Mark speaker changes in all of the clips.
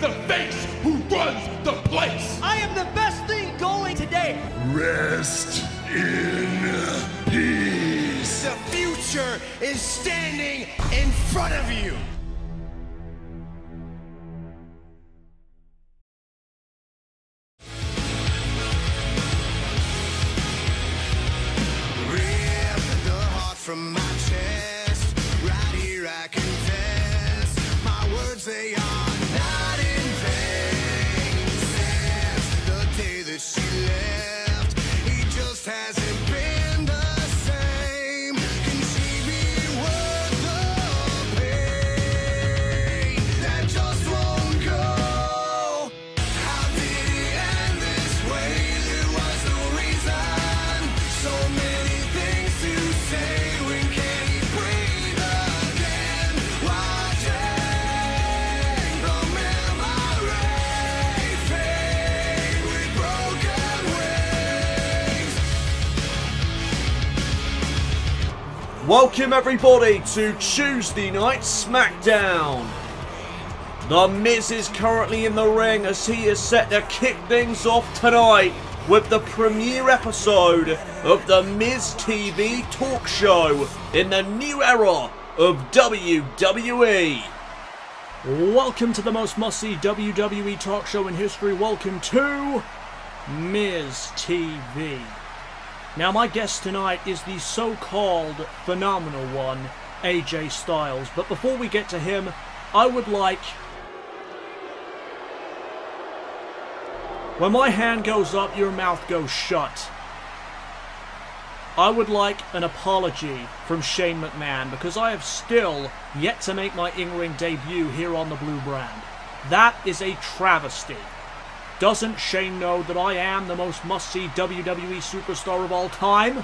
Speaker 1: the face who runs the place.
Speaker 2: I am the best thing going today.
Speaker 3: Rest in peace.
Speaker 2: The future is standing in front of you.
Speaker 4: From my chest, right here I confess, my words they are not in vain. Since the day that she left, he just hasn't been the same. Can she be worth the pain that just won't go? How did he end this way? There was no reason. So many things to say.
Speaker 5: Welcome everybody to Tuesday Night Smackdown. The Miz is currently in the ring as he is set to kick things off tonight with the premiere episode of the Miz TV talk show in the new era of WWE. Welcome to the most must-see WWE talk show in history. Welcome to Miz TV. Now, my guest tonight is the so-called phenomenal one, AJ Styles. But before we get to him, I would like... When my hand goes up, your mouth goes shut. I would like an apology from Shane McMahon because I have still yet to make my in-ring debut here on the Blue Brand. That is a travesty. Doesn't Shane know that I am the most must-see WWE superstar of all time?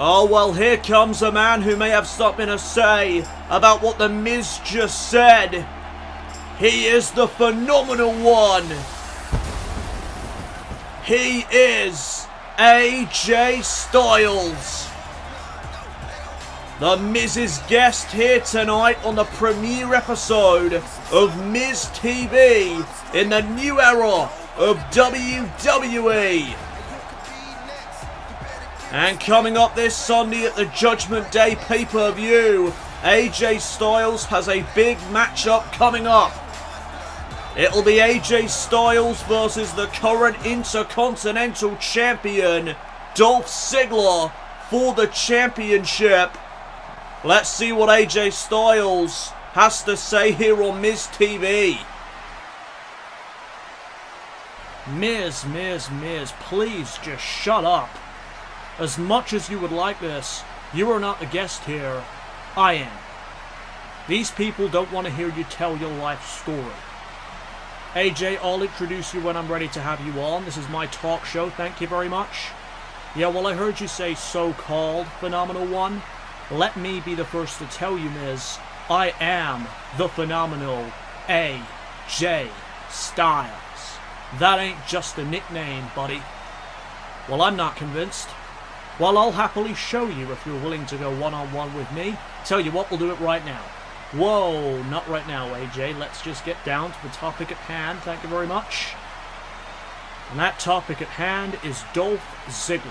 Speaker 5: Oh, well, here comes a man who may have something to say about what the Miz just said. He is the phenomenal one. He is AJ Styles. The Miz's guest here tonight on the premiere episode of Miz TV in the new era of WWE. And coming up this Sunday at the Judgment Day pay-per-view, AJ Styles has a big matchup coming up. It'll be AJ Styles versus the current Intercontinental Champion, Dolph Ziggler, for the championship. Let's see what AJ Styles has to say here on Miz TV. Miz, please just shut up. As much as you would like this, you are not the guest here. I am. These people don't want to hear you tell your life story. AJ, I'll introduce you when I'm ready to have you on. This is my talk show, thank you very much. Yeah, well, I heard you say so-called phenomenal one. Let me be the first to tell you, Miz, I am the phenomenal AJ Styles. That ain't just a nickname, buddy. Well, I'm not convinced. Well, I'll happily show you if you're willing to go one-on-one with me. Tell you what, we'll do it right now. Whoa, not right now, AJ. Let's just get down to the topic at hand. Thank you very much. And that topic at hand is Dolph Ziggler.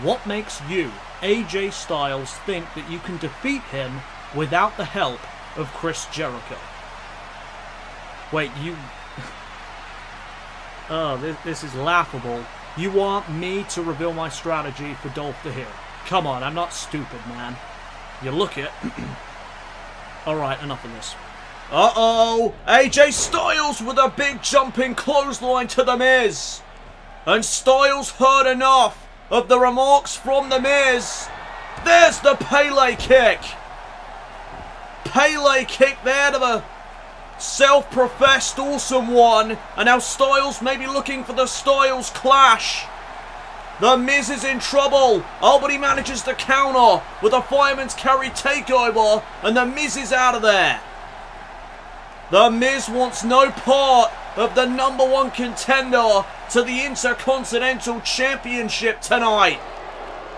Speaker 5: What makes you, AJ Styles, think that you can defeat him without the help of Chris Jericho? Wait, you... Oh, this is laughable. You want me to reveal my strategy for Dolph to hear? Come on, I'm not stupid, man. You look it. Alright, enough of this. Uh-oh! AJ Styles with a big jumping clothesline to The Miz. And Styles heard enough of the remarks from The Miz. There's the Pele kick. Pele kick there to the self-professed awesome one. And now Styles may be looking for the Styles clash. The Miz is in trouble. Oh, but he manages to counter with a fireman's carry takeover. And The Miz is out of there. The Miz wants no part of the #1 contender to the Intercontinental Championship tonight.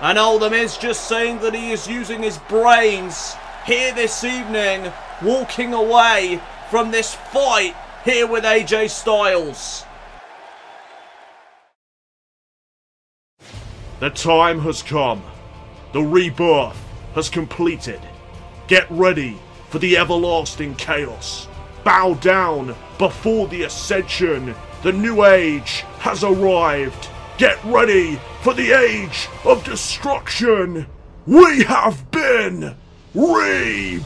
Speaker 5: And oh, The Miz just saying that he is using his brains here this evening, walking away from this fight here with AJ Styles.
Speaker 6: The time has come. The rebirth has completed. Get ready for the everlasting chaos. Bow down before the Ascension. The new age has arrived. Get ready for the age of destruction. We have been reborn.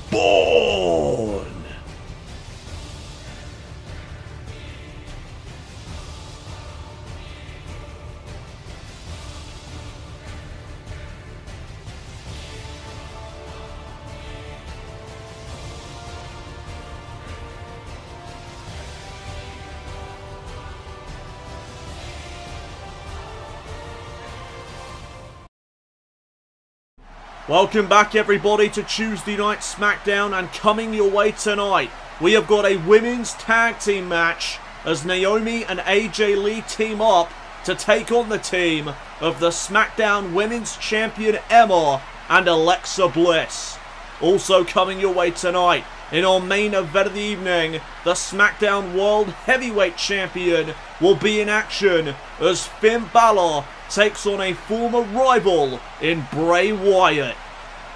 Speaker 5: Welcome back everybody to Tuesday Night Smackdown, and coming your way tonight, we have got a women's tag team match as Naomi and AJ Lee team up to take on the team of the Smackdown Women's Champion Emma and Alexa Bliss. Also coming your way tonight, in our main event of the evening, the Smackdown World Heavyweight Champion will be in action as Finn Balor takes on a former rival in Bray Wyatt.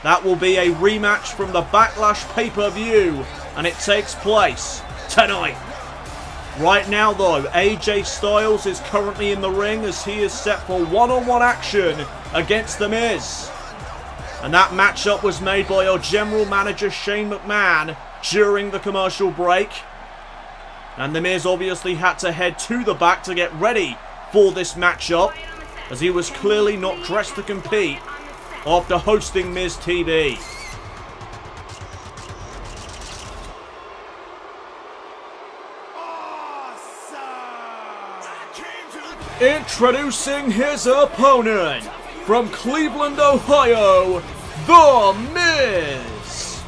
Speaker 5: That will be a rematch from the Backlash pay-per-view, and it takes place tonight. Right now though, AJ Styles is currently in the ring as he is set for one-on-one action against The Miz. And that matchup was made by our general manager Shane McMahon during the commercial break. And The Miz obviously had to head to the back to get ready for this matchup, as he was clearly not dressed to compete after hosting Miz TV. Introducing his opponent, from Cleveland, Ohio, The Miz.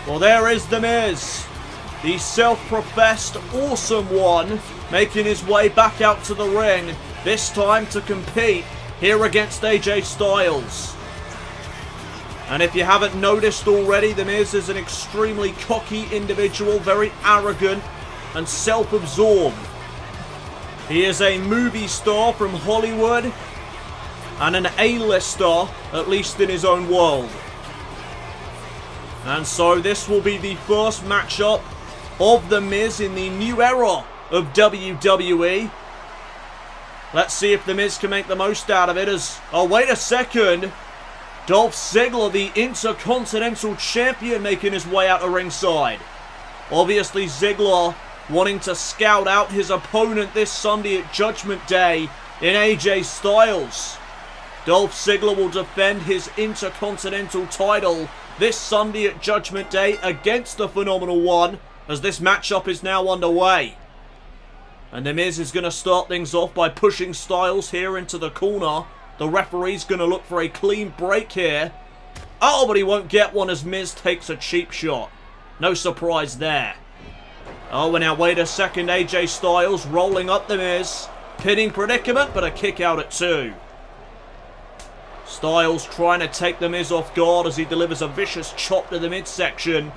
Speaker 5: Well, there is The Miz, the self-professed awesome one, making his way back out to the ring, this time to compete here against AJ Styles. And if you haven't noticed already, The Miz is an extremely cocky individual, very arrogant and self-absorbed. He is a movie star from Hollywood and an A-lister, at least in his own world. And so this will be the first matchup of The Miz in the new era of WWE. Let's see if The Miz can make the most out of it as... oh, wait a second. Dolph Ziggler, the Intercontinental Champion, making his way out to ringside. Obviously Ziggler wanting to scout out his opponent this Sunday at Judgment Day in AJ Styles. Dolph Ziggler will defend his Intercontinental title this Sunday at Judgment Day against the Phenomenal One, as this matchup is now underway. And The Miz is going to start things off by pushing Styles here into the corner. The referee's going to look for a clean break here. Oh, but he won't get one as Miz takes a cheap shot. No surprise there. Oh, and now wait a second. AJ Styles rolling up The Miz. Pinning predicament, but a kick out at 2. Styles trying to take The Miz off guard as he delivers a vicious chop to the midsection.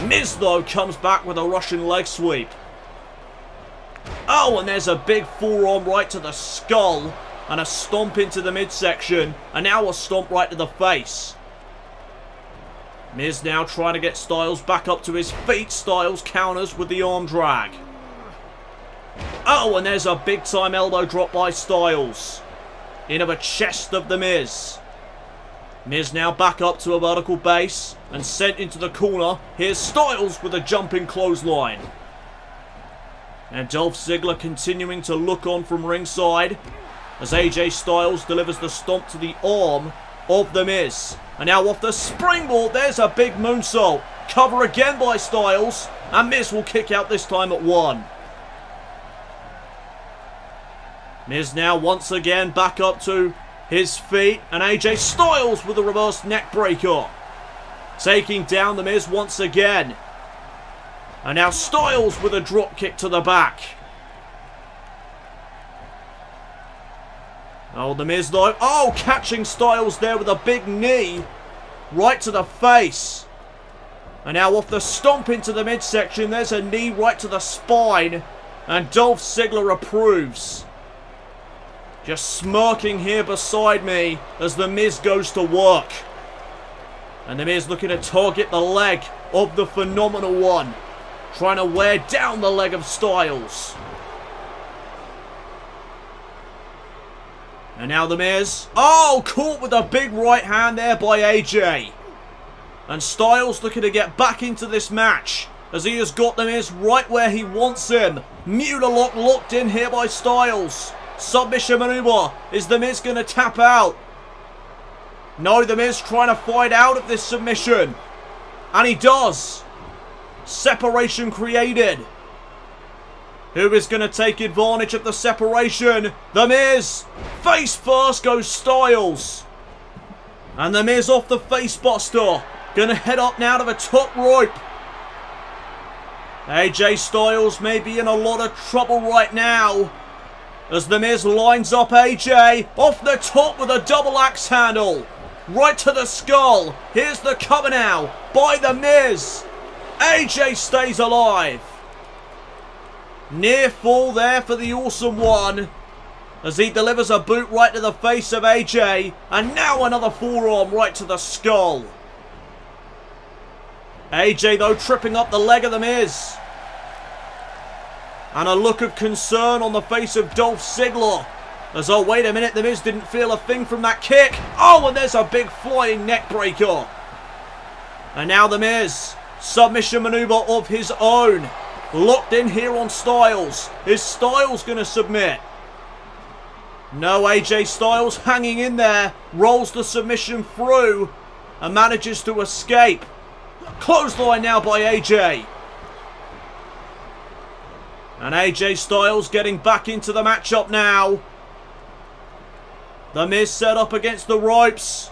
Speaker 5: Miz, though, comes back with a Russian leg sweep. Oh, and there's a big forearm right to the skull. And a stomp into the midsection. And now a stomp right to the face. Miz now trying to get Styles back up to his feet. Styles counters with the arm drag. Oh, and there's a big time elbow drop by Styles. Into the chest of The Miz. Miz now back up to a vertical base and sent into the corner. Here's Styles with a jumping clothesline. And Dolph Ziggler continuing to look on from ringside as AJ Styles delivers the stomp to the arm of The Miz. And now off the springboard, there's a big moonsault. Cover again by Styles, and Miz will kick out this time at 1. Miz now once again back up to his feet, and AJ Styles with a reverse neck breaker. Taking down The Miz once again. And now Styles with a drop kick to the back. Oh, The Miz though. Oh, catching Styles there with a big knee right to the face. And now off the stomp into the midsection, there's a knee right to the spine. And Dolph Ziggler approves. Just smirking here beside me as The Miz goes to work. And The Miz looking to target the leg of the Phenomenal One. Trying to wear down the leg of Styles. And now The Miz. Oh, caught with a big right hand there by AJ. And Styles looking to get back into this match as he has got The Miz right where he wants him. Muta lock locked in here by Styles. Submission maneuver. Is The Miz going to tap out? No, The Miz trying to fight out of this submission. And he does. Separation created. Who is going to take advantage of the separation? The Miz. Face first goes Styles. And The Miz off the face buster. Going to head up now to the top rope. AJ Styles may be in a lot of trouble right now. As The Miz lines up AJ. Off the top with a double axe handle. Right to the skull. Here's the cover now by The Miz. AJ stays alive. Near fall there for the Awesome One. As he delivers a boot right to the face of AJ. And now another forearm right to the skull. AJ though tripping up the leg of The Miz. And a look of concern on the face of Dolph Ziggler. As, oh wait a minute, The Miz didn't feel a thing from that kick. Oh, and there's a big flying neck breaker. And now The Miz. Submission maneuver of his own. Locked in here on Styles. Is Styles going to submit? No, AJ Styles hanging in there. Rolls the submission through. And manages to escape. Clothesline now by AJ. And AJ Styles getting back into the matchup now. The Miz set up against the ropes.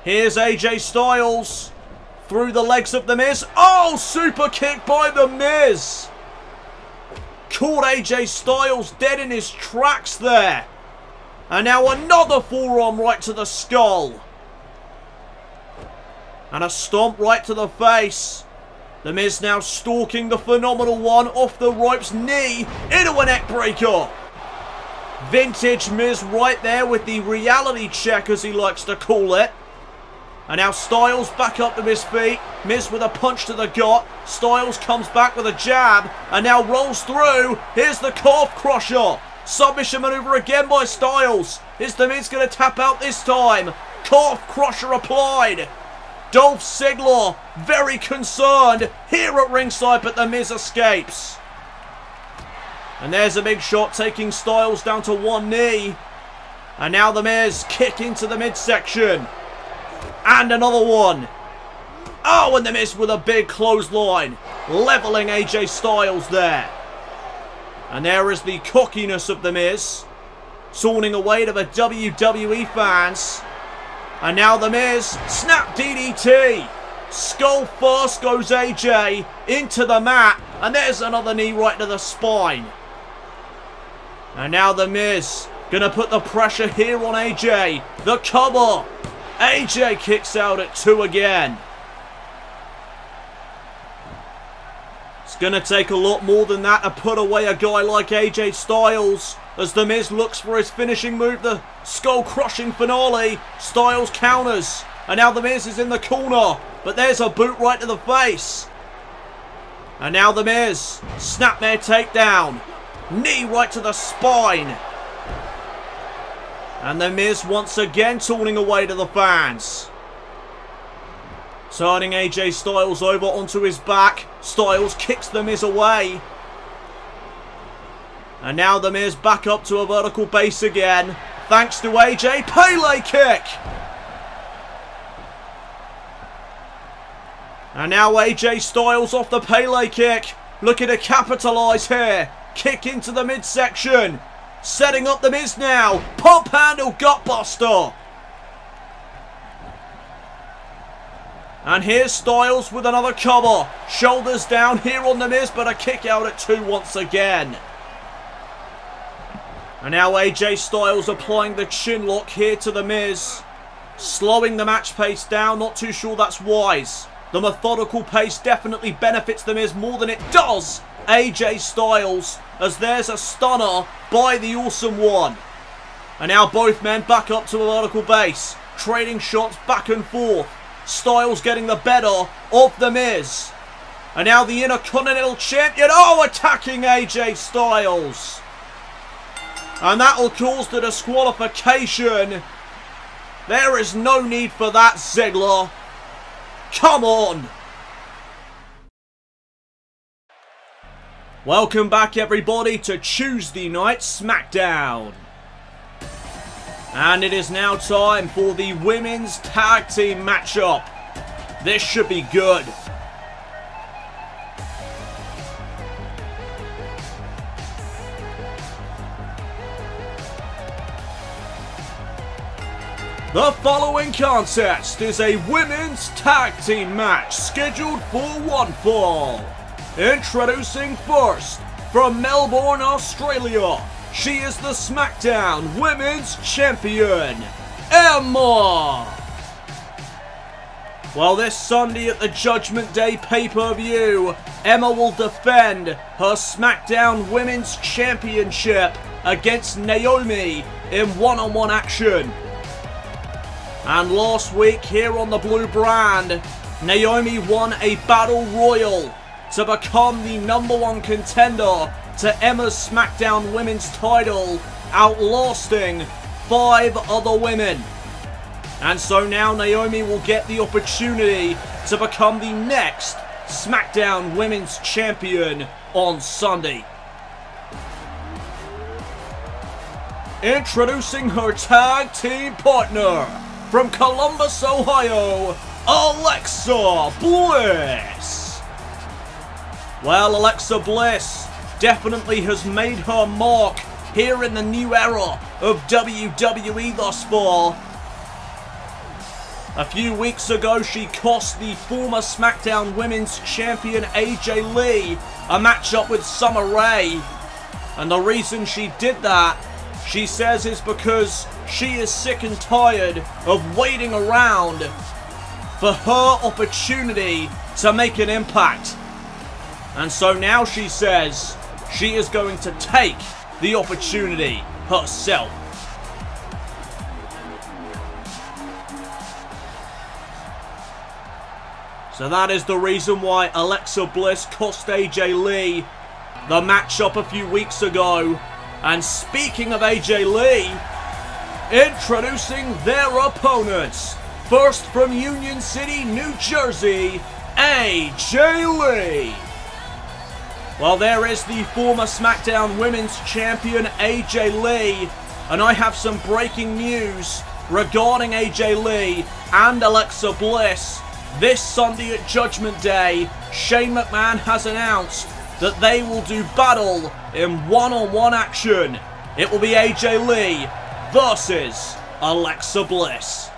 Speaker 5: Here's AJ Styles. Through the legs of The Miz. Oh, super kick by The Miz. Caught AJ Styles dead in his tracks there. And now another forearm right to the skull. And a stomp right to the face. The Miz now stalking the Phenomenal One off the ropes. Knee into a neck breaker. Vintage Miz right there with the reality check, as he likes to call it. And now Styles back up to his feet. Miz with a punch to the gut. Styles comes back with a jab. And now rolls through. Here's the calf crusher. Submission maneuver again by Styles. Is The Miz going to tap out this time? Calf crusher applied. Dolph Ziggler very concerned here at ringside, but The Miz escapes. And there's a big shot taking Styles down to one knee. And now The Miz kick into the midsection. And another one. Oh, and The Miz with a big clothesline. Leveling AJ Styles there. And there is the cockiness of The Miz. Swooning away to the WWE fans. And now The Miz, snap DDT. Skull first goes AJ into the mat. And there's another knee right to the spine. And now The Miz going to put the pressure here on AJ. The cover. AJ kicks out at 2 again. It's going to take a lot more than that to put away a guy like AJ Styles. As The Miz looks for his finishing move, the skull-crushing finale. Styles counters. And now The Miz is in the corner. But there's a boot right to the face. And now The Miz. Snapmare takedown. Knee right to the spine. And The Miz once again turning away to the fans. Turning AJ Styles over onto his back. Styles kicks The Miz away. And now The Miz back up to a vertical base again. Thanks to AJ. Pele kick. And now AJ Styles off the Pele kick. Looking to capitalise here. Kick into the midsection. Setting up The Miz now. Pump handle gutbuster. And here's Styles with another cover. Shoulders down here on The Miz, but a kick out at 2 once again. And now AJ Styles applying the chin lock here to The Miz. Slowing the match pace down. Not too sure that's wise. The methodical pace definitely benefits The Miz more than it does AJ Styles, as there's a stunner by the Awesome One. And now both men back up to a vertical base, trading shots back and forth. Styles getting the better of The Miz. And now the Intercontinental Champion, attacking AJ Styles. And that will cause the disqualification. There is no need for that, Ziggler. Come on. Welcome back, everybody, to Tuesday Night Smackdown. And it is now time for the Women's Tag Team matchup. This should be good. The following contest is a Women's Tag Team match scheduled for one fall. Introducing first, from Melbourne, Australia, she is the Smackdown Women's Champion, Emma. Well, this Sunday at the Judgment Day pay-per-view, Emma will defend her Smackdown Women's Championship against Naomi in one-on-one action. And last week here on the Blue Brand, Naomi won a Battle Royal to become the #1 contender to Emma's Smackdown Women's title, outlasting 5 other women. And so now Naomi will get the opportunity to become the next Smackdown Women's Champion on Sunday. Introducing her tag team partner, from Columbus, Ohio, Alexa Bliss. Well, Alexa Bliss definitely has made her mark here in the new era of WWE thus far. A few weeks ago, she cost the former SmackDown Women's Champion AJ Lee a matchup with Summer Rae. And the reason she did that, she says, is because she is sick and tired of waiting around for her opportunity to make an impact. And so now she says she is going to take the opportunity herself. So that is the reason why Alexa Bliss cost AJ Lee the matchup a few weeks ago. And speaking of AJ Lee, introducing their opponents. First, from Union City, New Jersey, AJ Lee. Well, there is the former SmackDown Women's Champion AJ Lee, and I have some breaking news regarding AJ Lee and Alexa Bliss. This Sunday at Judgment Day, Shane McMahon has announced that they will do battle in one-on-one action. It will be AJ Lee versus Alexa Bliss.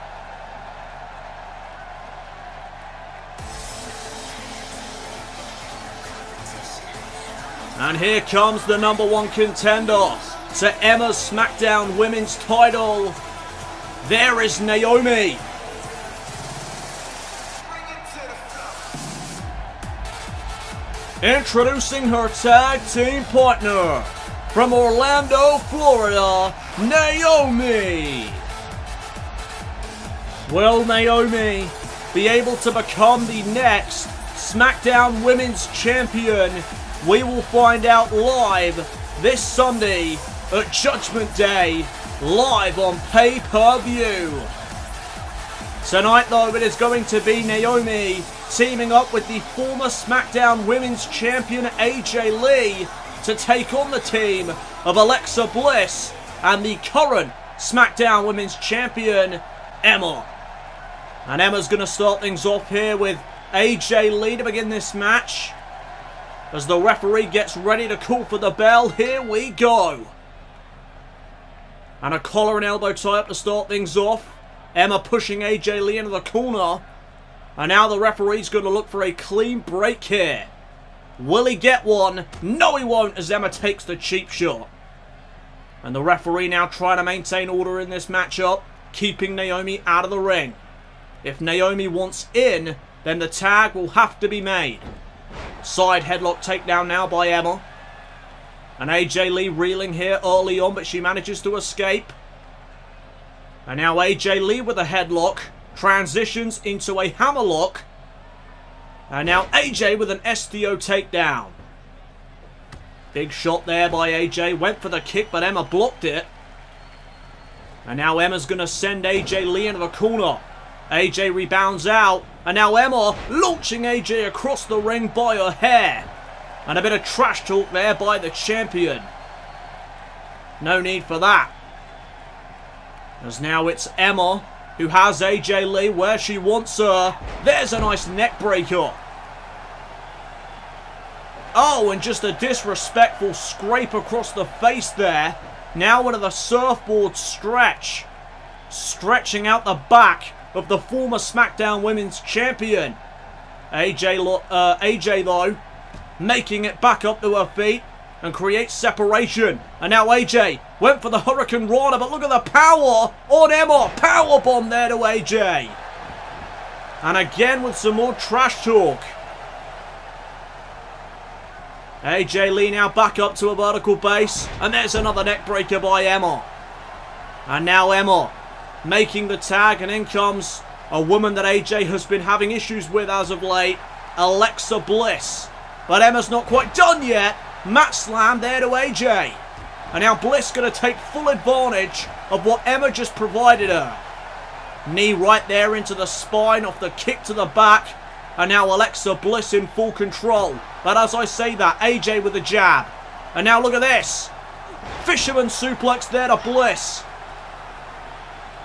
Speaker 5: And here comes the #1 contender to Emma's SmackDown Women's title. There is Naomi. Introducing her tag team partner, from Orlando, Florida, Naomi. Will Naomi be able to become the next SmackDown Women's Champion? We will find out live this Sunday at Judgment Day, live on pay-per-view. Tonight, though, it is going to be Naomi teaming up with the former SmackDown Women's Champion AJ Lee to take on the team of Alexa Bliss and the current SmackDown Women's Champion, Emma. And Emma's going to start things off here with AJ Lee to begin this match. As the referee gets ready to call for the bell, here we go. And a collar and elbow tie up to start things off. Emma pushing AJ Lee into the corner. And now the referee's going to look for a clean break here. Will he get one? No, he won't, as Emma takes the cheap shot. And the referee now trying to maintain order in this matchup, keeping Naomi out of the ring. If Naomi wants in, then the tag will have to be made. Side headlock takedown now by Emma. And AJ Lee reeling here early on, but she manages to escape. And now AJ Lee with a headlock transitions into a hammerlock. And now AJ with an STO takedown. Big shot there by AJ. Went for the kick, but Emma blocked it. And now Emma's going to send AJ Lee into the corner. AJ rebounds out. And now Emma launching AJ across the ring by her hair. And a bit of trash talk there by the champion. No need for that. As now it's Emma who has AJ Lee where she wants her. There's a nice neck breaker. Oh, and just a disrespectful scrape across the face there. Now into the surfboard stretch. Stretching out the back of the former Smackdown Women's Champion. AJ though, making it back up to her feet and creates separation. And now AJ went for the Hurricane Rana, but look at the power on Emma. Powerbomb there to AJ. And again with some more trash talk. AJ Lee now back up to a vertical base. And there's another neck breaker by Emma. And now Emma making the tag. And in comes a woman that AJ has been having issues with as of late. Alexa Bliss. But Emma's not quite done yet. Mat slam there to AJ. And now Bliss going to take full advantage of what Emma just provided her. Knee right there into the spine off the kick to the back. And now Alexa Bliss in full control. But as I say that, AJ with a jab. And now look at this. Fisherman suplex there to Bliss.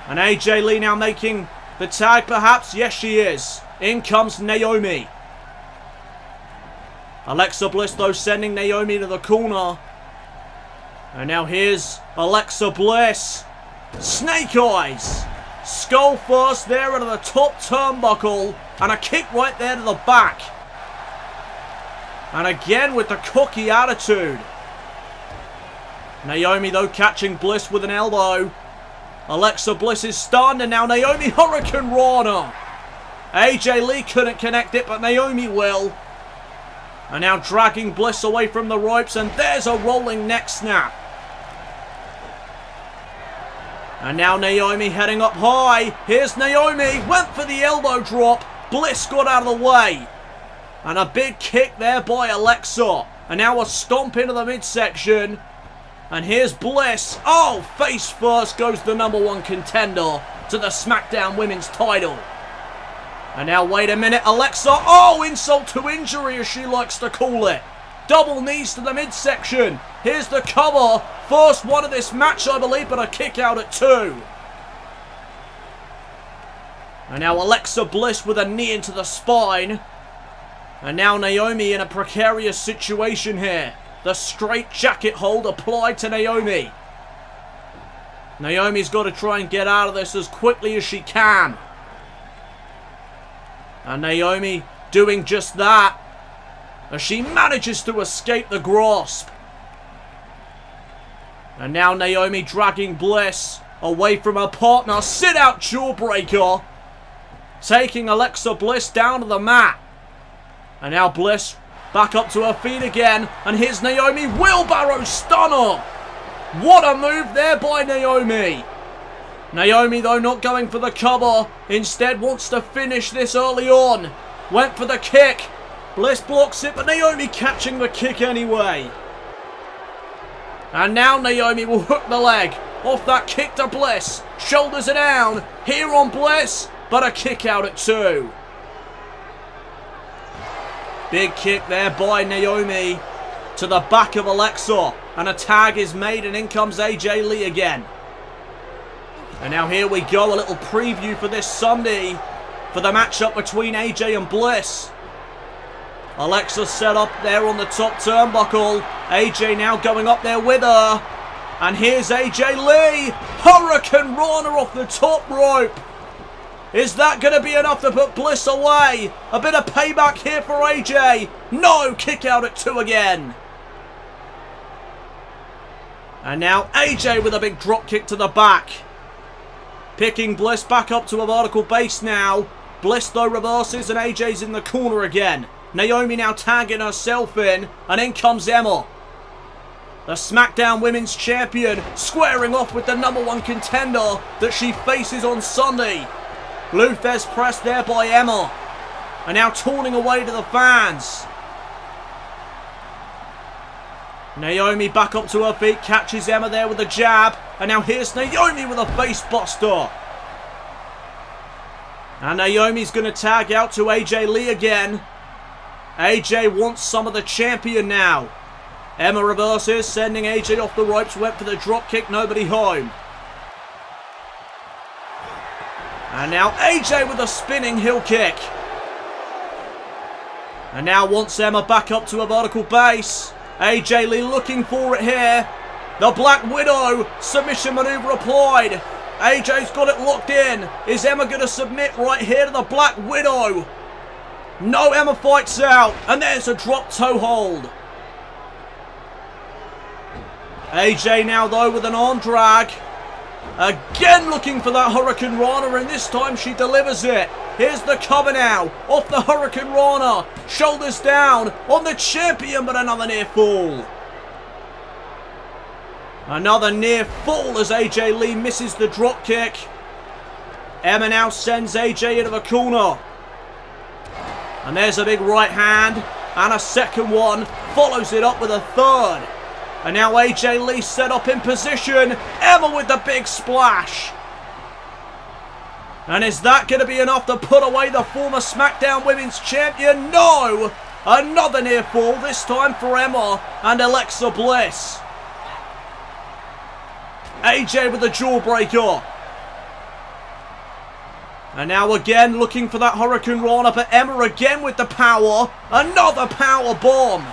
Speaker 5: And AJ Lee now making the tag perhaps. Yes, she is. In comes Naomi. Alexa Bliss though sending Naomi to the corner. And now here's Alexa Bliss. Snake Eyes. Skull first there into the top turnbuckle. And a kick right there to the back. And again with the cocky attitude. Naomi though catching Bliss with an elbow. Alexa Bliss is stunned and now Naomi Hurricane Rana. AJ Lee couldn't connect it but Naomi will. And now dragging Bliss away from the ropes and there's a rolling neck snap. And now Naomi heading up high. Here's Naomi. Went for the elbow drop. Bliss got out of the way. And a big kick there by Alexa. And now a stomp into the midsection. And here's Bliss. Oh, face first goes the #1 contender to the SmackDown Women's title. And now wait a minute. Alexa. Oh, insult to injury as she likes to call it. Double knees to the midsection. Here's the cover. First one of this match, I believe, but a kick out at 2. And now Alexa Bliss with a knee into the spine. And now Naomi in a precarious situation here. The straight jacket hold applied to Naomi. Naomi's got to try and get out of this as quickly as she can. And Naomi doing just that. As she manages to escape the grasp. And now Naomi dragging Bliss away from her partner. Sit out jawbreaker. Taking Alexa Bliss down to the mat. And now Bliss back up to her feet again. And here's Naomi. Wheelbarrow stunner. What a move there by Naomi. Naomi though not going for the cover. Instead wants to finish this early on. Went for the kick. Bliss blocks it, but Naomi catching the kick anyway. And now Naomi will hook the leg off that kick to Bliss. Shoulders are down. Here on Bliss, but a kick out at 2. Big kick there by Naomi to the back of Alexa. And a tag is made and in comes AJ Lee again. And now here we go, a little preview for this Sunday for the matchup between AJ and Bliss. Alexa set up there on the top turnbuckle. AJ now going up there with her. And here's AJ Lee. Hurricane Rana off the top rope. Is that going to be enough to put Bliss away? A bit of payback here for AJ. No, kick out at 2 again. And now AJ with a big drop kick to the back. Picking Bliss back up to a vertical base now. Bliss though reverses and AJ's in the corner again. Naomi now tagging herself in, and in comes Emma. The SmackDown Women's Champion squaring off with the #1 contender that she faces on Sunday. Luthez pressed there by Emma. And now taunting away to the fans. Naomi back up to her feet, catches Emma there with a jab. And now here's Naomi with a face buster. And Naomi's going to tag out to AJ Lee again. AJ wants some of the champion now. Emma reverses, sending AJ off the ropes, went for the drop kick, nobody home. And now AJ with a spinning heel kick. And now wants Emma back up to a vertical base. AJ Lee looking for it here. The Black Widow, submission maneuver applied. AJ's got it locked in. Is Emma going to submit right here to the Black Widow? No, Emma fights out. And there's a drop toe hold. AJ now though with an arm drag. Again looking for that Hurricane Rana, and this time she delivers it. Here's the cover now. Off the Hurricane Rana. Shoulders down on the champion, but another near fall. Another near fall as AJ Lee misses the drop kick. Emma now sends AJ into the corner. And there's a big right hand. And a second one. Follows it up with a third. And now AJ Lee set up in position. Emma with the big splash. And is that going to be enough to put away the former SmackDown Women's Champion? No! Another near fall, this time for Emma and Alexa Bliss. AJ with the jawbreaker. And now again looking for that Hurricane Rana, but Emma again with the power. Another power bomb.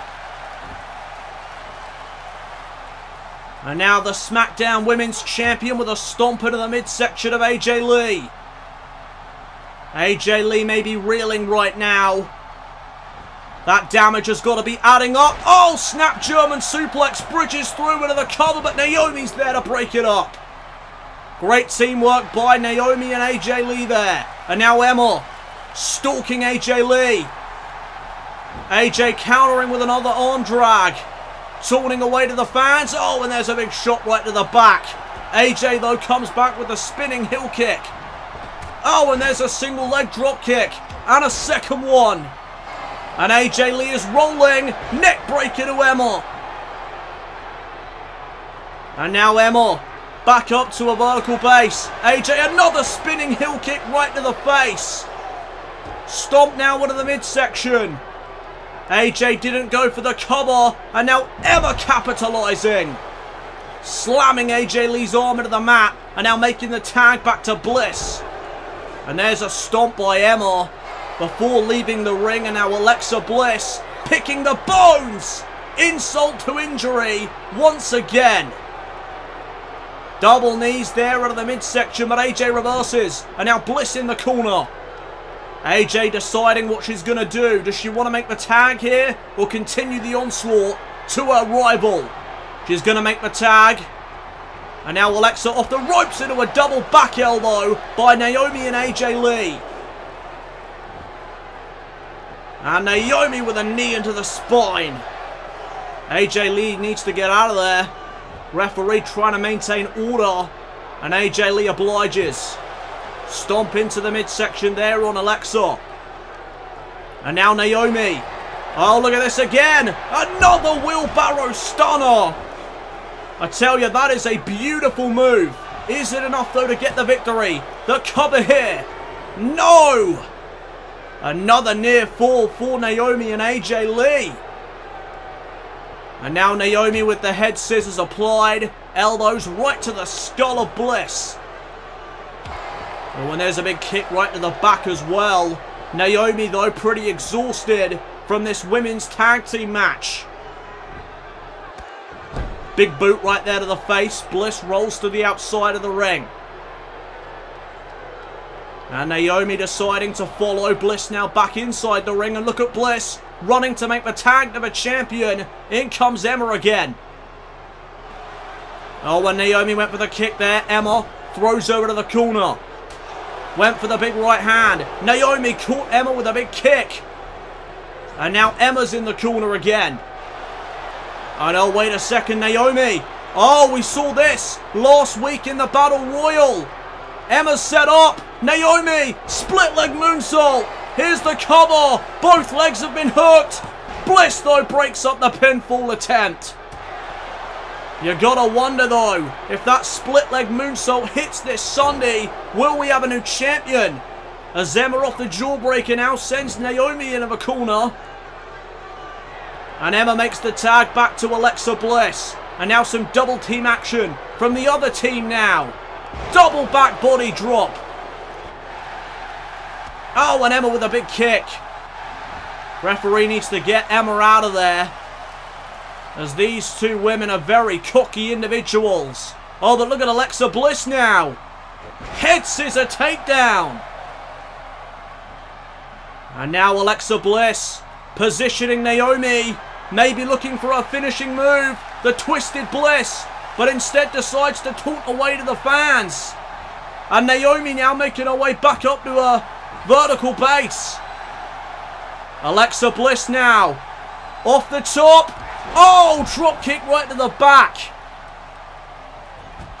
Speaker 5: And now the SmackDown Women's Champion with a stomp into the midsection of AJ Lee. AJ Lee may be reeling right now. That damage has got to be adding up. Oh, snap German suplex, bridges through into the cover, but Naomi's there to break it up. Great teamwork by Naomi and AJ Lee there. And now Emma stalking AJ Lee. AJ countering with another arm drag. Taunting away to the fans. Oh, and there's a big shot right to the back. AJ, though, comes back with a spinning heel kick. Oh, and there's a single leg drop kick. And a second one. And AJ Lee is rolling. Neck breaker to Emma. And now Emma back up to a vertical base. AJ, another spinning heel kick right to the face. Stomp now into the midsection. AJ didn't go for the cover, and now Emma capitalizing. Slamming AJ Lee's arm into the mat, and now making the tag back to Bliss. And there's a stomp by Emma before leaving the ring, and now Alexa Bliss picking the bones. Insult to injury once again. Double knees there out of the midsection, but AJ reverses, and now Bliss in the corner. AJ deciding what she's going to do. Does she want to make the tag here or continue the onslaught to her rival? She's going to make the tag. And now Alexa off the ropes into a double back elbow by Naomi and AJ Lee. And Naomi with a knee into the spine. AJ Lee needs to get out of there. Referee trying to maintain order. And AJ Lee obliges. Stomp into the midsection there on Alexa. And now Naomi. Oh, look at this again. Another wheelbarrow stunner. I tell you, that is a beautiful move. Is it enough, though, to get the victory? The cover here. No. Another near fall for Naomi and AJ Lee. And now Naomi with the head scissors applied. Elbows right to the skull of Bliss. Oh, and there's a big kick right to the back as well. Naomi, though, pretty exhausted from this women's tag team match. Big boot right there to the face. Bliss rolls to the outside of the ring. And Naomi deciding to follow. Bliss now back inside the ring. And look at Bliss running to make the tag of a champion. In comes Emma again. Oh, when Naomi went for the kick there, Emma throws over to the corner. Went for the big right hand. Naomi caught Emma with a big kick. And now Emma's in the corner again. Oh no, wait a second, Naomi. Oh, we saw this last week in the Battle Royal. Emma's set up. Naomi, split leg moonsault. Here's the cover. Both legs have been hooked. Bliss, though, breaks up the pinfall attempt. You gotta wonder, though, if that split leg moonsault hits this Sunday, will we have a new champion? As Emma off the jawbreaker now sends Naomi into the corner. And Emma makes the tag back to Alexa Bliss. And now some double team action from the other team now. Double back body drop. Oh, and Emma with a big kick. Referee needs to get Emma out of there, as these two women are very cocky individuals. Oh, but look at Alexa Bliss now. Head scissor takedown. And now Alexa Bliss positioning Naomi. Maybe looking for a finishing move. The Twisted Bliss. But instead decides to taunt away to the fans. And Naomi now making her way back up to a vertical base. Alexa Bliss now. Off the top. Oh, drop kick right to the back.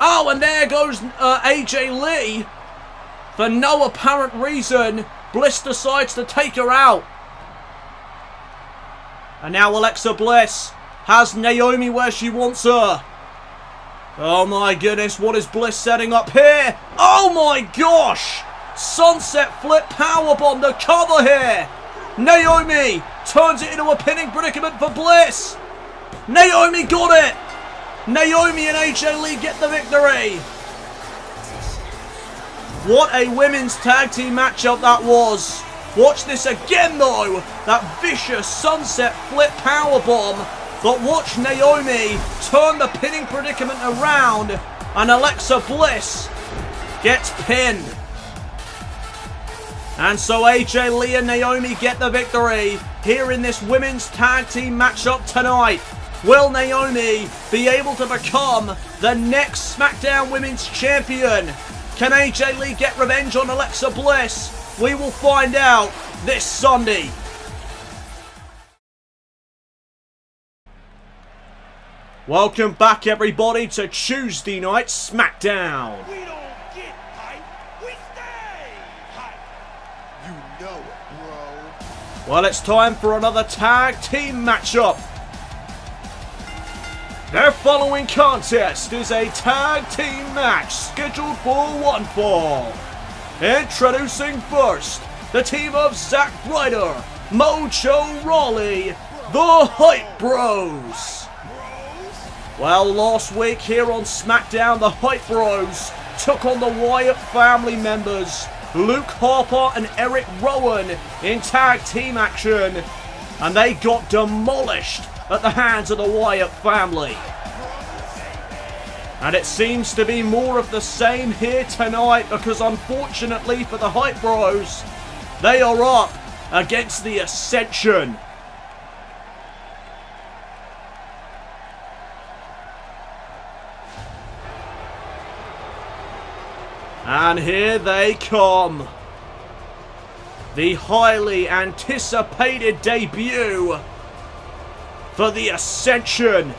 Speaker 5: Oh, and there goes AJ Lee. For no apparent reason, Bliss decides to take her out. And now Alexa Bliss has Naomi where she wants her. Oh my goodness, what is Bliss setting up here? Oh my gosh! Sunset flip powerbomb to cover here. Naomi turns it into a pinning predicament for Bliss. Naomi got it. Naomi and AJ Lee get the victory. What a women's tag team matchup that was. Watch this again though. That vicious sunset flip powerbomb. But watch Naomi turn the pinning predicament around. And Alexa Bliss gets pinned. And so AJ Lee and Naomi get the victory here in this women's tag team matchup tonight. Will Naomi be able to become the next SmackDown Women's Champion? Can AJ Lee get revenge on Alexa Bliss? We will find out this Sunday. Welcome back everybody to Tuesday Night SmackDown.
Speaker 2: We don't get hype, we stay hype. You know it, bro.
Speaker 5: Well, it's time for another tag team matchup. Their following contest is a tag team match scheduled for one fall. Introducing first, the team of Zack Ryder, Mojo Rawley, the Hype Bros. Well, last week here on SmackDown, the Hype Bros took on the Wyatt family members, Luke Harper and Eric Rowan, in tag team action. And they got demolished at the hands of the Wyatt family. And it seems to be more of the same here tonight, because unfortunately for the Hype Bros, they are up against the Ascension. And here they come. The highly anticipated debut for the Ascension.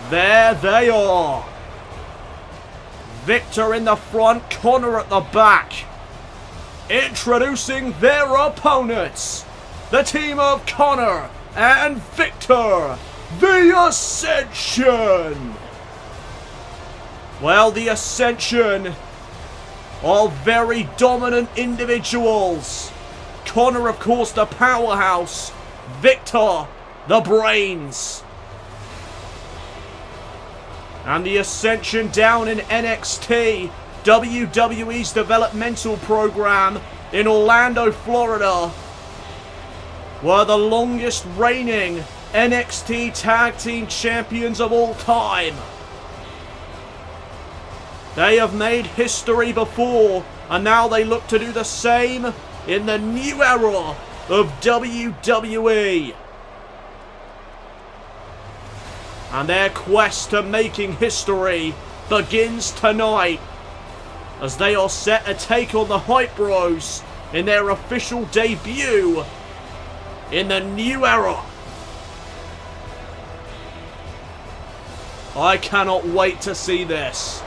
Speaker 5: There they are. Victor in the front, Connor at the back. Introducing their opponents, the team of Connor and Victor, the Ascension. Well, the Ascension are very dominant individuals. Connor, of course, the powerhouse. Victor, the brains. And the Ascension down in NXT, WWE's developmental program in Orlando, Florida, were the longest reigning NXT Tag Team Champions of all time. They have made history before, and now they look to do the same in the new era of WWE. And their quest to making history begins tonight, as they are set to take on the Hype Bros in their official debut in the new era. I cannot wait to see this.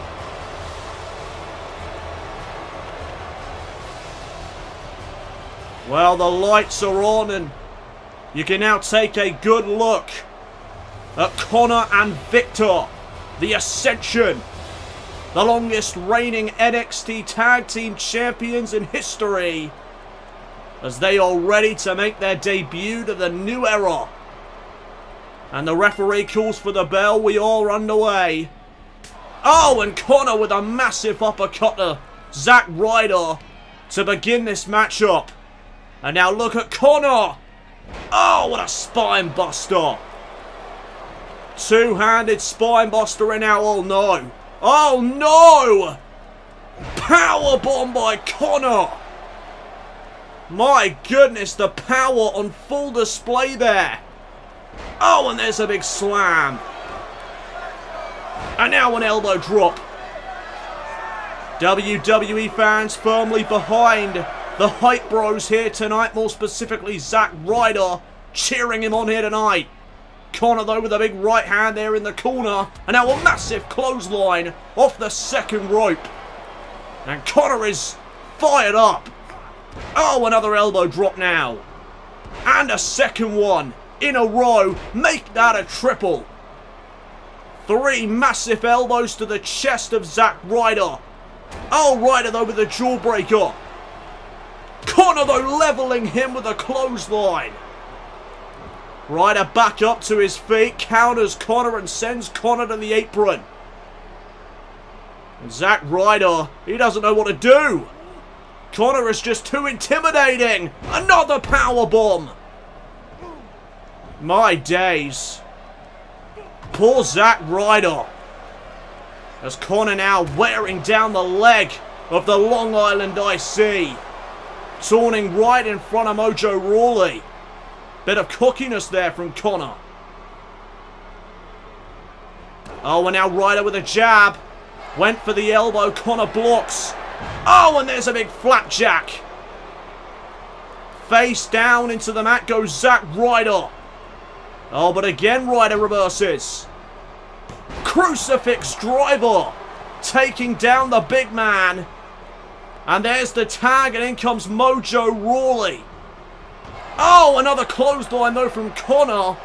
Speaker 5: Well, the lights are on and you can now take a good look at Connor and Victor, the Ascension, the longest reigning NXT Tag Team Champions in history, as they are ready to make their debut to the new era. And the referee calls for the bell. We are underway. Oh, and Connor with a massive uppercut to Zack Ryder to begin this matchup. And now look at Connor. Oh, what a spine buster. Two-handed spine buster and now, oh no. Oh no! Powerbomb by Connor. My goodness, the power on full display there. Oh, and there's a big slam. And now an elbow drop. WWE fans firmly behind the Hype Bros here tonight, more specifically Zack Ryder, cheering him on here tonight. Connor though with a big right hand there in the corner, and now a massive clothesline off the second rope. And Connor is fired up. Oh, another elbow drop now. And a second one in a row. Make that a triple. Three massive elbows to the chest of Zack Ryder. Oh, Ryder though with a jawbreaker. Connor though leveling him with a clothesline. Ryder back up to his feet, counters Connor and sends Connor to the apron. And Zack Ryder, he doesn't know what to do. Connor is just too intimidating. Another powerbomb. My days. Poor Zack Ryder. As Connor now wearing down the leg of the Long Island IC. Taunting right in front of Mojo Rawley. Bit of cockiness there from Connor. Oh, and now Ryder with a jab. Went for the elbow. Connor blocks. Oh, and there's a big flapjack. Face down into the mat goes Zack Ryder. Oh, but again Ryder reverses. Crucifix driver. Taking down the big man. And there's the tag, and in comes Mojo Rawley. Oh, another clothesline though from Connor.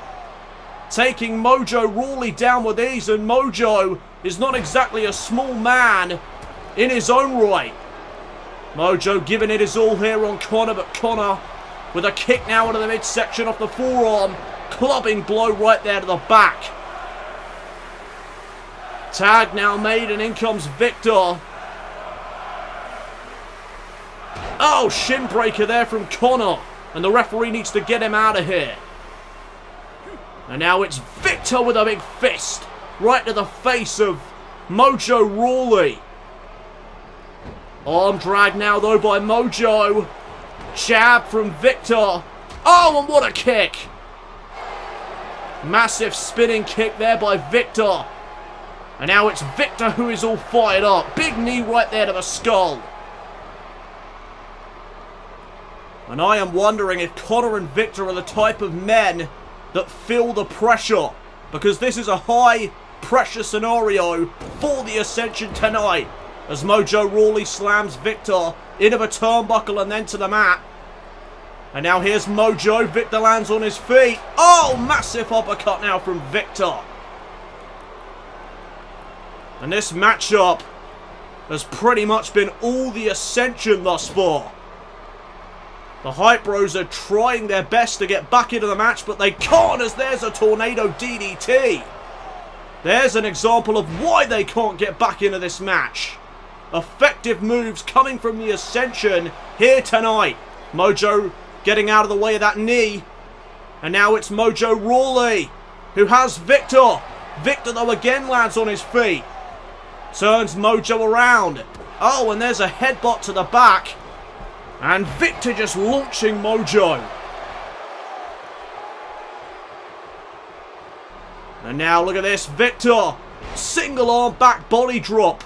Speaker 5: Taking Mojo Rawley down with ease, and Mojo is not exactly a small man in his own right. Mojo giving it his all here on Connor, but Connor with a kick now into the midsection off the forearm. Clubbing blow right there to the back. Tag now made, and in comes Victor. Oh, shin breaker there from Connor. And the referee needs to get him out of here. And now it's Victor with a big fist. Right to the face of Mojo Rawley. Arm drag now though by Mojo. Jab from Victor. Oh, and what a kick. Massive spinning kick there by Victor. And now it's Victor who is all fired up. Big knee right there to the skull. And I am wondering if Connor and Victor are the type of men that feel the pressure. Because this is a high pressure scenario for the Ascension tonight. As Mojo Rawley slams Victor into the turnbuckle and then to the mat. And now here's Mojo. Victor lands on his feet. Oh, massive uppercut now from Victor. And this matchup has pretty much been all the Ascension thus far. The Hype Bros are trying their best to get back into the match, but they can't, as there's a tornado DDT. There's an example of why they can't get back into this match. Effective moves coming from the Ascension here tonight. Mojo getting out of the way of that knee. And now it's Mojo Rawley, who has Victor. Victor, though, again lands on his feet. Turns Mojo around. Oh, and there's a headbutt to the back. And Victor just launching Mojo. And now look at this. Victor. Single arm back body drop.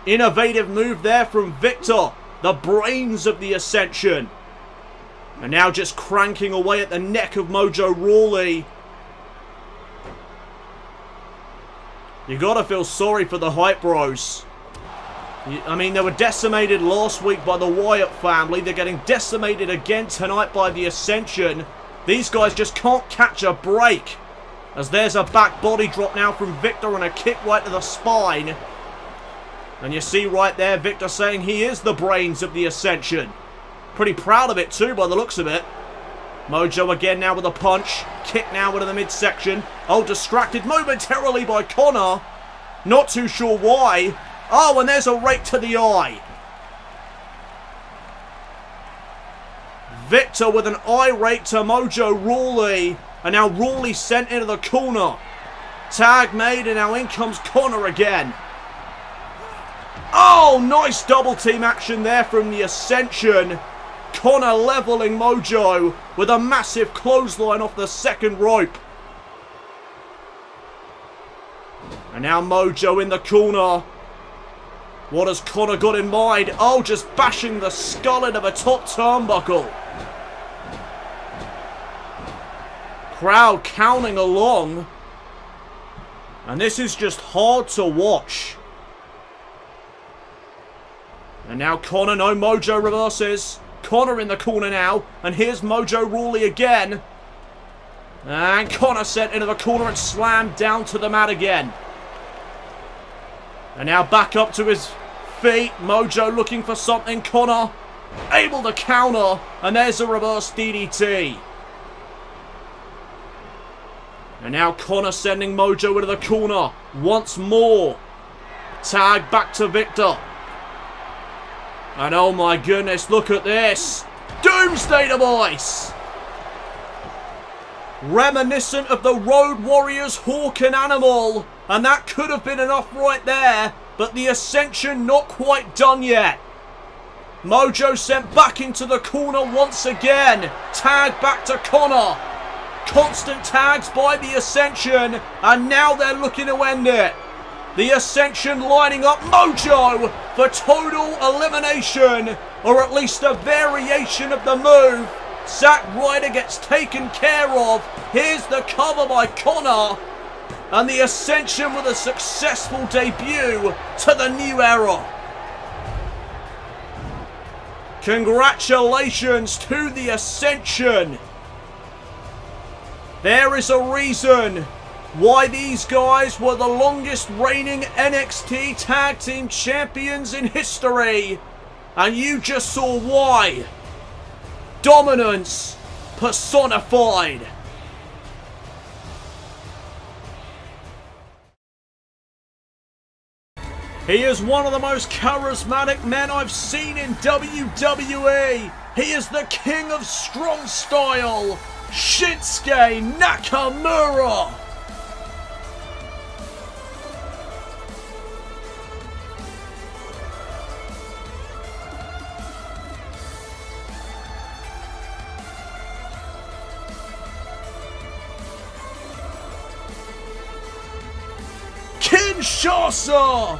Speaker 5: Innovative move there from Victor. The brains of the Ascension. And now just cranking away at the neck of Mojo Rawley. You gotta feel sorry for the Hype Bros. I mean, they were decimated last week by the Wyatt family. They're getting decimated again tonight by the Ascension. These guys just can't catch a break. As there's a back body drop now from Victor and a kick right to the spine. And you see right there, Victor saying he is the brains of the Ascension. Pretty proud of it too, by the looks of it. Mojo again now with a punch. Kick now into the midsection. Oh, distracted momentarily by Connor. Not too sure why. Oh, and there's a rake to the eye. Victor with an eye rake to Mojo Rawley. And now Rawley sent into the corner. Tag made, and now in comes Connor again. Oh, nice double team action there from the Ascension. Connor leveling Mojo with a massive clothesline off the second rope. And now Mojo in the corner. What has Connor got in mind? Oh, just bashing the skull into the top turnbuckle. Crowd counting along. And this is just hard to watch. And now Connor, no, Mojo reverses. Connor in the corner now. And here's Mojo Rawley again. And Connor sent into the corner and slammed down to the mat again. And now back up to his feet. Mojo looking for something. Connor able to counter. And there's a reverse DDT. And now Connor sending Mojo into the corner once more. Tag back to Victor. And oh my goodness, look at this. Doomsday device. Reminiscent of the Road Warriors Hawk and Animal. And that could have been enough right there. But the Ascension not quite done yet. Mojo sent back into the corner once again. Tag back to Connor. Constant tags by the Ascension. And now they're looking to end it. The Ascension lining up Mojo for total elimination. Or at least a variation of the move. Zack Ryder gets taken care of. Here's the cover by Connor. And the Ascension with a successful debut to the new era. Congratulations to the Ascension. There is a reason why these guys were the longest reigning NXT Tag Team Champions in history. And you just saw why. Dominance personified. He is one of the most charismatic men I've seen in WWE. He is the king of strong style, Shinsuke Nakamura. Kinshasa.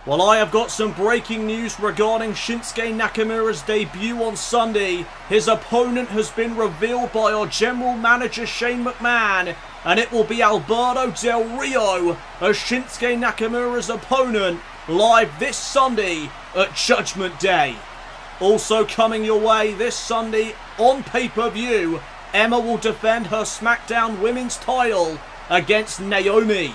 Speaker 5: Well, I have got some breaking news regarding Shinsuke Nakamura's debut on Sunday. His opponent has been revealed by our general manager Shane McMahon, and it will be Alberto Del Rio as Shinsuke Nakamura's opponent live this Sunday at Judgment Day. Also coming your way this Sunday on pay-per-view, Emma will defend her Smackdown Women's title against Naomi.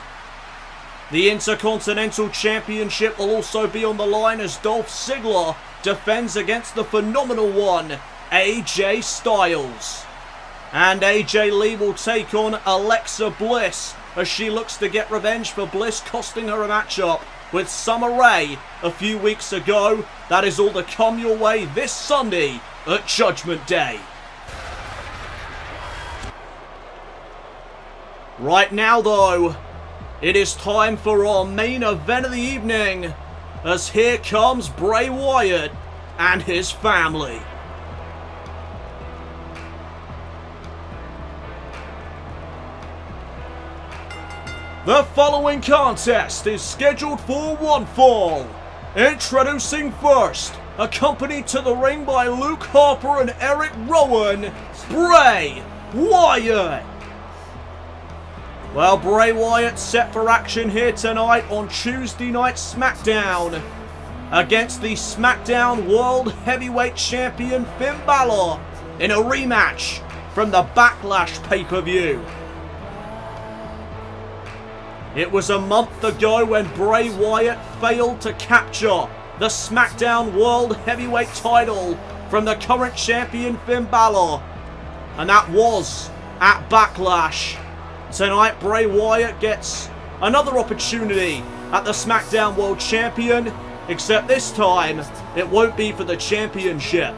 Speaker 5: The Intercontinental Championship will also be on the line as Dolph Ziggler defends against the phenomenal one, AJ Styles. And AJ Lee will take on Alexa Bliss as she looks to get revenge for Bliss costing her a matchup with Summer Rae a few weeks ago. That is all to come your way this Sunday at Judgment Day. Right now though, it is time for our main event of the evening, as here comes Bray Wyatt and his family. The following contest is scheduled for one fall. Introducing first, accompanied to the ring by Luke Harper and Eric Rowan, Bray Wyatt. Well, Bray Wyatt set for action here tonight on Tuesday Night Smackdown against the Smackdown World Heavyweight Champion Finn Balor in a rematch from the Backlash pay-per-view. It was a month ago when Bray Wyatt failed to capture the Smackdown World Heavyweight title from the current champion Finn Balor, and that was at Backlash. Tonight, Bray Wyatt gets another opportunity at the Smackdown World Champion, except this time, it won't be for the championship.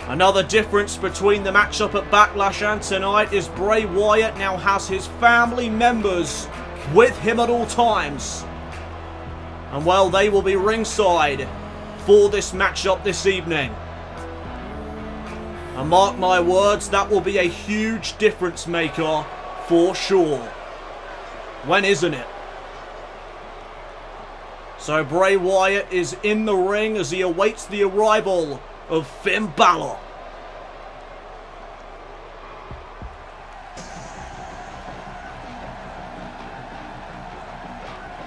Speaker 5: Another difference between the matchup at Backlash and tonight is Bray Wyatt now has his family members with him at all times. And well, they will be ringside for this matchup this evening. And mark my words, that will be a huge difference maker for sure. When isn't it? So Bray Wyatt is in the ring as he awaits the arrival of Finn Balor.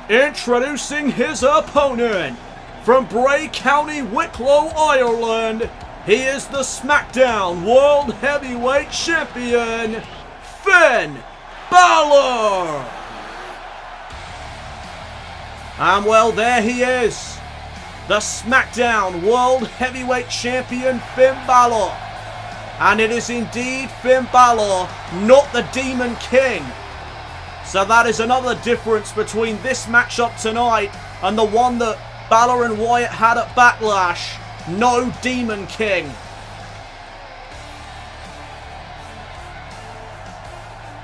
Speaker 5: Introducing his opponent from Bray County, Wicklow, Ireland, he is the Smackdown World Heavyweight Champion, Finn Balor. And well, there he is. The Smackdown World Heavyweight Champion Finn Balor. And it is indeed Finn Balor, not the Demon King. So that is another difference between this matchup tonight and the one that Balor and Wyatt had at Backlash. No Demon King.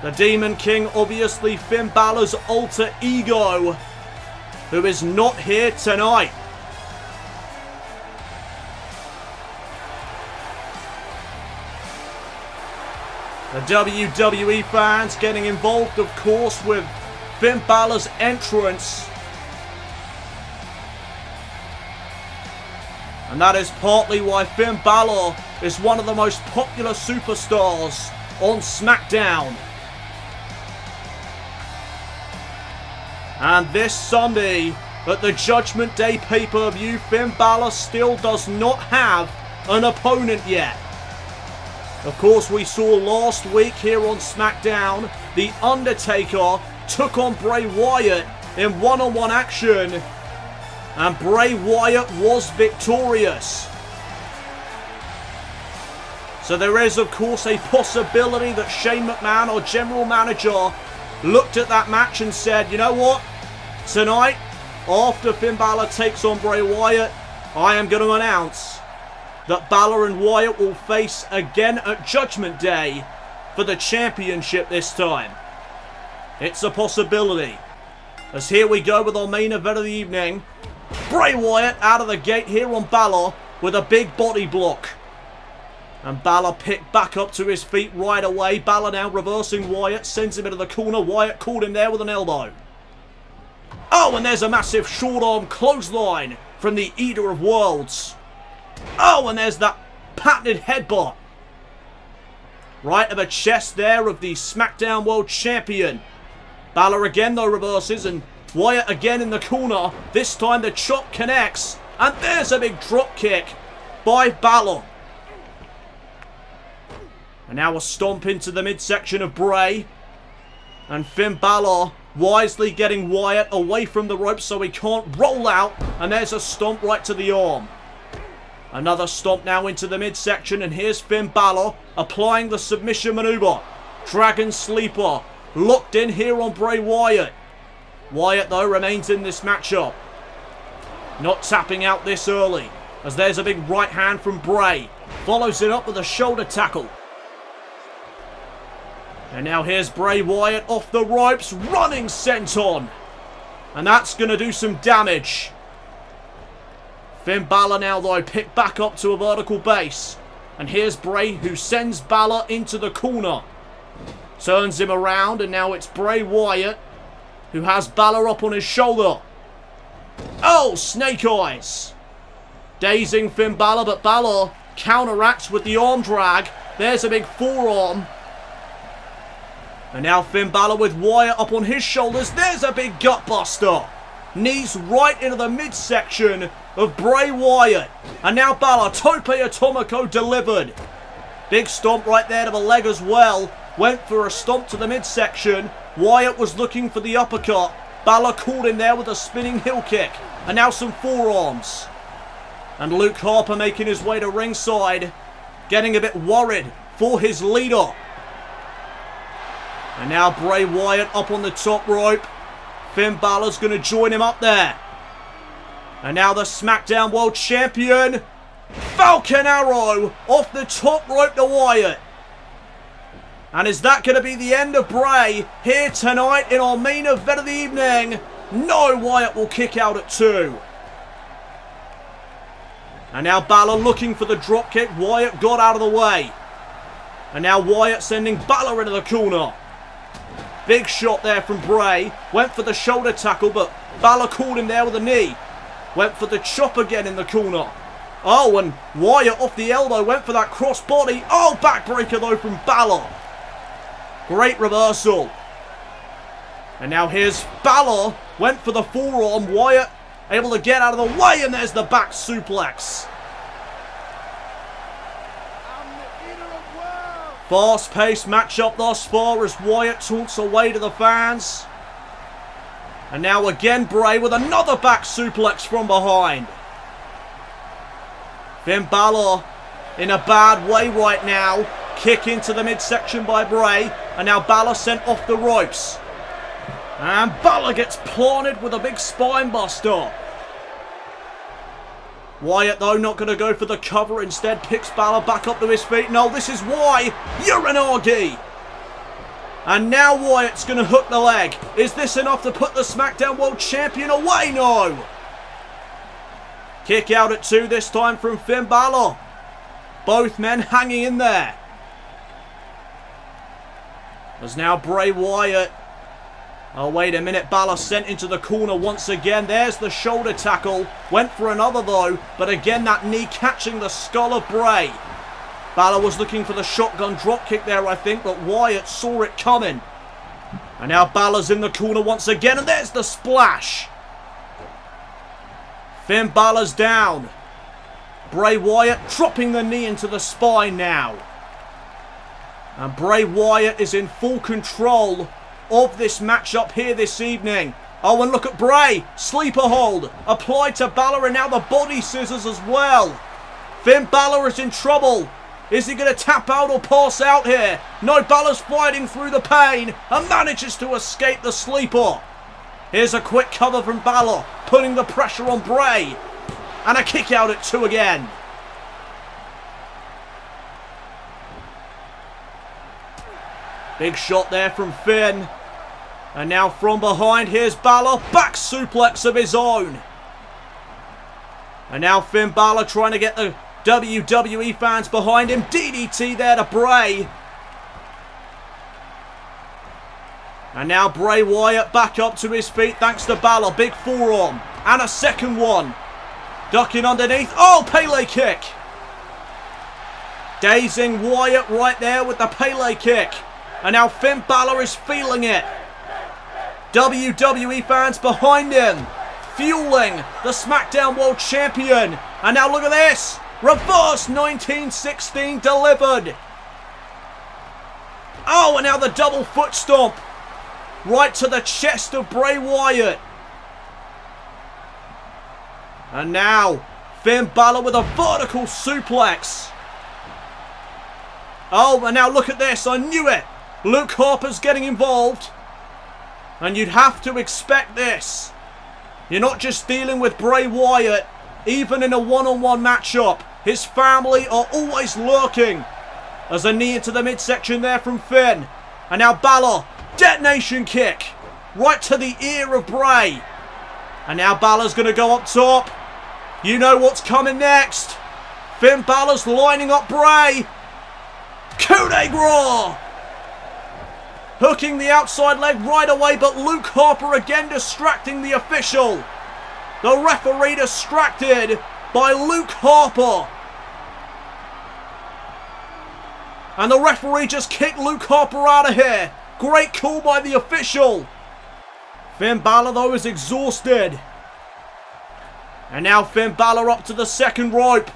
Speaker 5: The Demon King, obviously Finn Balor's alter ego, who is not here tonight. The WWE fans getting involved, of course, with Finn Balor's entrance. And that is partly why Finn Balor is one of the most popular superstars on SmackDown. And this Sunday, at the Judgment Day pay-per-view, Finn Balor still does not have an opponent yet. Of course, we saw last week here on SmackDown, The Undertaker took on Bray Wyatt in one-on-one action, and Bray Wyatt was victorious. So there is, of course, a possibility that Shane McMahon, our general manager, looked at that match and said, you know what, tonight, after Finn Balor takes on Bray Wyatt, I am going to announce that Balor and Wyatt will face again at Judgment Day for the championship this time. It's a possibility. As here we go with our main event of the evening. Bray Wyatt out of the gate here on Balor with a big body block. And Balor picked back up to his feet right away. Balor now reversing Wyatt, sends him into the corner. Wyatt caught him there with an elbow. Oh, and there's a massive short arm clothesline from the Eater of Worlds. Oh, and there's that patented headbutt. Right of the chest there of the SmackDown World Champion. Balor again though reverses, and Wyatt again in the corner. This time the chop connects, and there's a big drop kick by Balor. And now a stomp into the midsection of Bray. And Finn Balor wisely getting Wyatt away from the rope so he can't roll out. And there's a stomp right to the arm. Another stomp now into the midsection, and here's Finn Balor applying the submission maneuver. Dragon Sleeper locked in here on Bray Wyatt. Wyatt though remains in this matchup. Not tapping out this early, as there's a big right hand from Bray. Follows it up with a shoulder tackle. And now here's Bray Wyatt off the ropes, running senton. And that's going to do some damage. Finn Balor now though picked back up to a vertical base. And here's Bray who sends Balor into the corner. Turns him around, and now it's Bray Wyatt, who has Balor up on his shoulder. Oh, snake eyes. Dazing Finn Balor, but Balor counteracts with the arm drag. There's a big forearm. And now Finn Balor with Wyatt up on his shoulders. There's a big gutbuster. Knees right into the midsection of Bray Wyatt. And now Balor, Tope Atomico delivered. Big stomp right there to the leg as well. Went for a stomp to the midsection. Wyatt was looking for the uppercut. Balor caught him there with a spinning heel kick. And now some forearms. And Luke Harper making his way to ringside. Getting a bit worried for his leader. And now Bray Wyatt up on the top rope. Finn Balor's going to join him up there. And now the Smackdown World Champion, Falcon Arrow, off the top rope to Wyatt. And is that going to be the end of Bray here tonight in our main event of the evening? No, Wyatt will kick out at 2. And now Balor looking for the dropkick. Wyatt got out of the way. And now Wyatt sending Balor into the corner. Big shot there from Bray. Went for the shoulder tackle, but Balor caught him there with a knee. Went for the chop again in the corner. Oh, and Wyatt off the elbow went for that crossbody. Oh, backbreaker though from Balor. Great reversal. And now here's Balor. Went for the forearm. Wyatt able to get out of the way, and there's the back suplex. Fast-paced matchup thus far as Wyatt taunts away to the fans. And now again Bray with another back suplex from behind. Finn Balor in a bad way right now. Kick into the midsection by Bray. And now Balor sent off the ropes. And Balor gets planted with a big spine buster. Wyatt, though, not going to go for the cover. Instead, picks Balor back up to his feet. No, this is why. Uranagi. And now Wyatt's going to hook the leg. Is this enough to put the SmackDown World Champion away? No. Kick out at 2 this time from Finn Balor. Both men hanging in there. There's now Bray Wyatt. Oh, wait a minute. Balor sent into the corner once again. There's the shoulder tackle. Went for another, though. But again, that knee catching the skull of Bray. Balor was looking for the shotgun dropkick there, I think. But Wyatt saw it coming. And now Balor's in the corner once again. And there's the splash. Finn Balor's down. Bray Wyatt dropping the knee into the spine now. And Bray Wyatt is in full control of this matchup here this evening. Oh, and look at Bray. Sleeper hold. Applied to Balor, and now the body scissors as well. Finn Balor is in trouble. Is he going to tap out or pass out here? No, Balor's fighting through the pain and manages to escape the sleeper. Here's a quick cover from Balor, putting the pressure on Bray. And a kick out at 2 again. Big shot there from Finn. And now from behind, here's Balor. Back suplex of his own. And now Finn Balor trying to get the WWE fans behind him. DDT there to Bray. And now Bray Wyatt back up to his feet thanks to Balor. Big forearm. And a second one. Ducking underneath. Oh, Pele kick. Dazing Wyatt right there with the Pele kick. And now Finn Balor is feeling it. WWE fans behind him. Fueling the SmackDown World Champion. And now look at this. Reverse 1916 delivered. Oh, and now the double foot stomp. Right to the chest of Bray Wyatt. And now Finn Balor with a vertical suplex. Oh, and now look at this. I knew it. Luke Harper's getting involved. And you'd have to expect this. You're not just dealing with Bray Wyatt. Even in a one-on-one matchup, his family are always lurking. There's a knee into the midsection there from Finn. And now Balor, detonation kick. Right to the ear of Bray. And now Balor's going to go up top. You know what's coming next. Finn Balor's lining up Bray. Coup de grace. Hooking the outside leg right away, but Luke Harper again distracting the official. The referee distracted by Luke Harper. And the referee just kicked Luke Harper out of here. Great call by the official. Finn Balor, though, is exhausted. And now Finn Balor up to the second rope.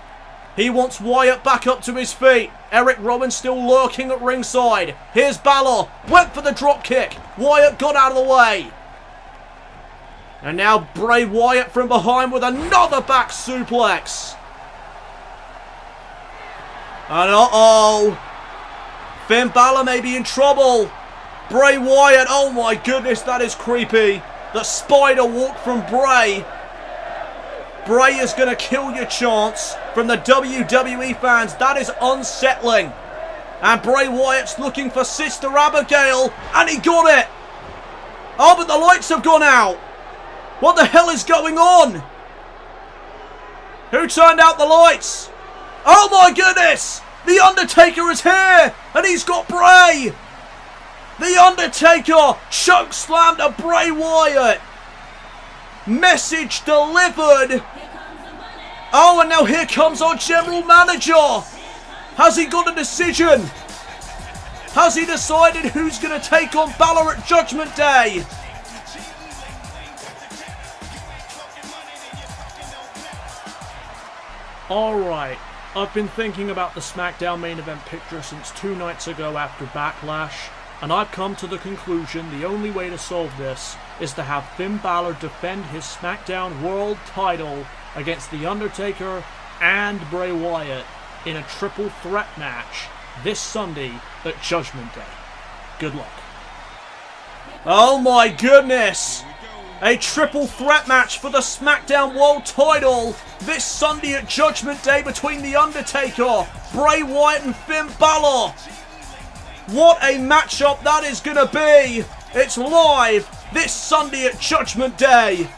Speaker 5: He wants Wyatt back up to his feet. Eric Rowan still lurking at ringside. Here's Balor. Went for the drop kick. Wyatt got out of the way. And now Bray Wyatt from behind with another back suplex. And uh-oh. Finn Balor may be in trouble. Bray Wyatt, oh my goodness, that is creepy. The spider walk from Bray. Bray is going to kill your chance from the WWE fans. That is unsettling. And Bray Wyatt's looking for Sister Abigail. And he got it. Oh, but the lights have gone out. What the hell is going on? Who turned out the lights? Oh my goodness. The Undertaker is here. And he's got Bray. The Undertaker chokeslammed a Bray Wyatt. Message delivered. Oh, and now here comes our general manager. Has he got a decision? Has he decided who's going to take on Balor at Judgment Day? Alright, I've been thinking about the Smackdown main event picture since 2 nights ago after Backlash, and I've come to the conclusion the only way to solve this is to have Finn Balor defend his SmackDown World title against The Undertaker and Bray Wyatt in a triple threat match this Sunday at Judgment Day. Good luck. Oh my goodness! A triple threat match for the SmackDown World title this Sunday at Judgment Day between The Undertaker, Bray Wyatt and Finn Balor. What a matchup that is going to be! It's live this Sunday at Judgment Day.